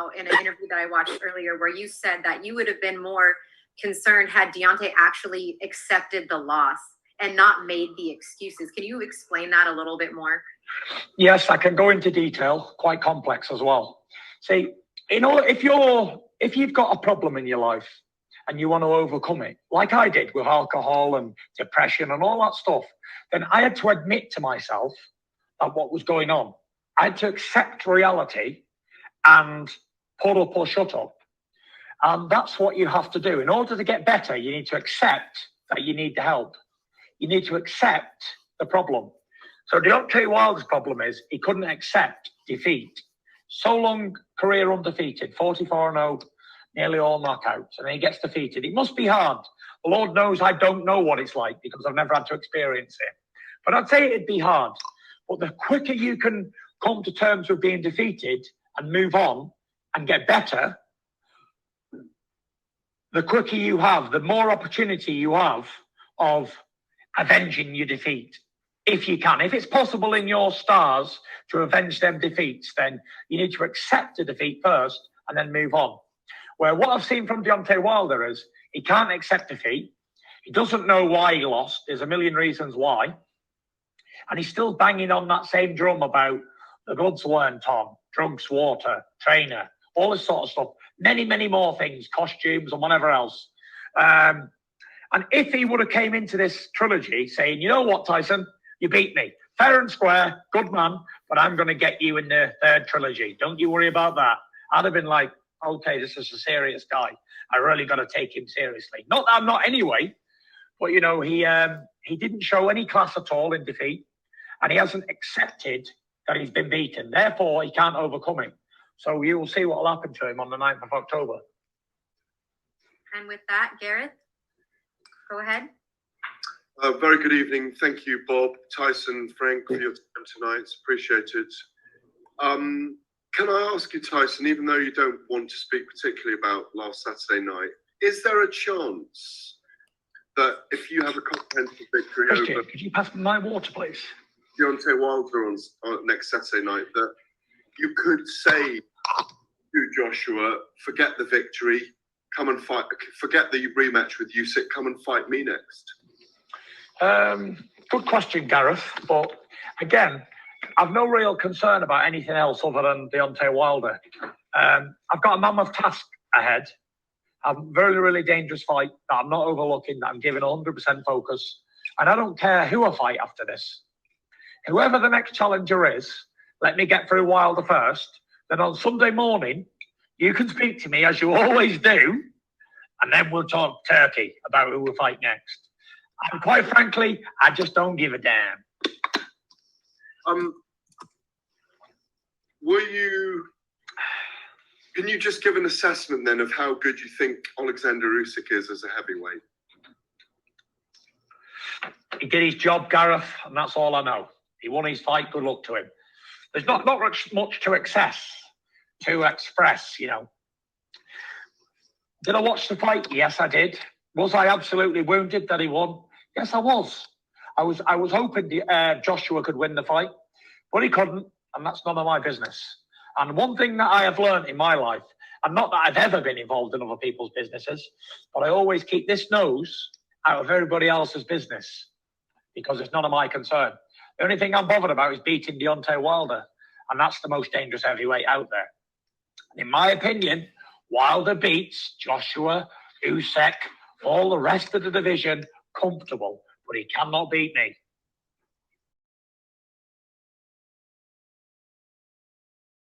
about in an interview that I watched earlier where you said that you would have been more concerned had Deontay actually accepted the loss and not made the excuses. Can you explain that a little bit more? Yes, I can go into detail, quite complex as well. See, if you've got a problem in your life and you want to overcome it, like I did with alcohol and depression and all that stuff, then I had to admit to myself that what was going on. I had to accept reality and put up or shut up. And that's what you have to do. In order to get better, you need to accept that you need the help. You need to accept the problem. So Deontay Wilder's problem is he couldn't accept defeat. So long career undefeated, 44-0, nearly all knockouts, and then he gets defeated. It must be hard. The Lord knows I don't know what it's like because I've never had to experience it. But I'd say it'd be hard. But the quicker you can come to terms with being defeated and move on and get better, the quicker you have, the more opportunity you have of avenging your defeat. If you can. If it's possible in your stars to avenge them defeats, then you need to accept the defeat first and then move on. Where what I've seen from Deontay Wilder is he can't accept defeat. He doesn't know why he lost. There's a million reasons why. And he's still banging on that same drum about the goods weren't on, drugs, water, trainer, all this sort of stuff. Many, many more things, costumes and whatever else. And if he would have came into this trilogy saying, you know what, Tyson, you beat me. Fair and square, good man, but I'm going to get you in the third trilogy. Don't you worry about that. I'd have been like, okay, this is a serious guy. I really got to take him seriously. Not that I'm not anyway, but, you know, he didn't show any class at all in defeat, and he hasn't accepted that he's been beaten. Therefore, he can't overcome it. So you will see what will happen to him on the 9th of October. And with that, Gareth, go ahead. Very good evening. Thank you, Bob, Tyson, Frank, for your time tonight. It's appreciated. Can I ask you, Tyson, even though you don't want to speak particularly about last Saturday night, is there a chance that if you have a comprehensive victory over... Could you pass me my water, please? Deontay Wilder on next Saturday night, that you could say to Joshua, forget the victory, come and fight, forget the rematch with Usyk, come and fight me next? Good question, Gareth. But again, I've no real concern about anything else other than Deontay Wilder. I've got a mammoth task ahead. A very, really dangerous fight that I'm not overlooking, that I'm giving 100% focus. And I don't care who I fight after this. Whoever the next challenger is, let me get through Wilder first. Then on Sunday morning, you can speak to me as you always do. And then we'll talk turkey about who we'll fight next. And quite frankly, I just don't give a damn. Can you just give an assessment then of how good you think Alexander Usyk is as a heavyweight? He did his job, Gareth, and that's all I know. He won his fight. Good luck to him. There's not much to express, you know. Did I watch the fight? Yes, I did. Was I absolutely wounded that he won? Yes, I was. I was hoping Joshua could win the fight, but he couldn't, and that's none of my business. And one thing that I have learned in my life, and not that I've ever been involved in other people's businesses, but I always keep this nose out of everybody else's business because it's none of my concern. The only thing I'm bothered about is beating Deontay Wilder, and that's the most dangerous heavyweight out there. And in my opinion, Wilder beats Joshua, Usyk, all the rest of the division comfortable, but he cannot beat me.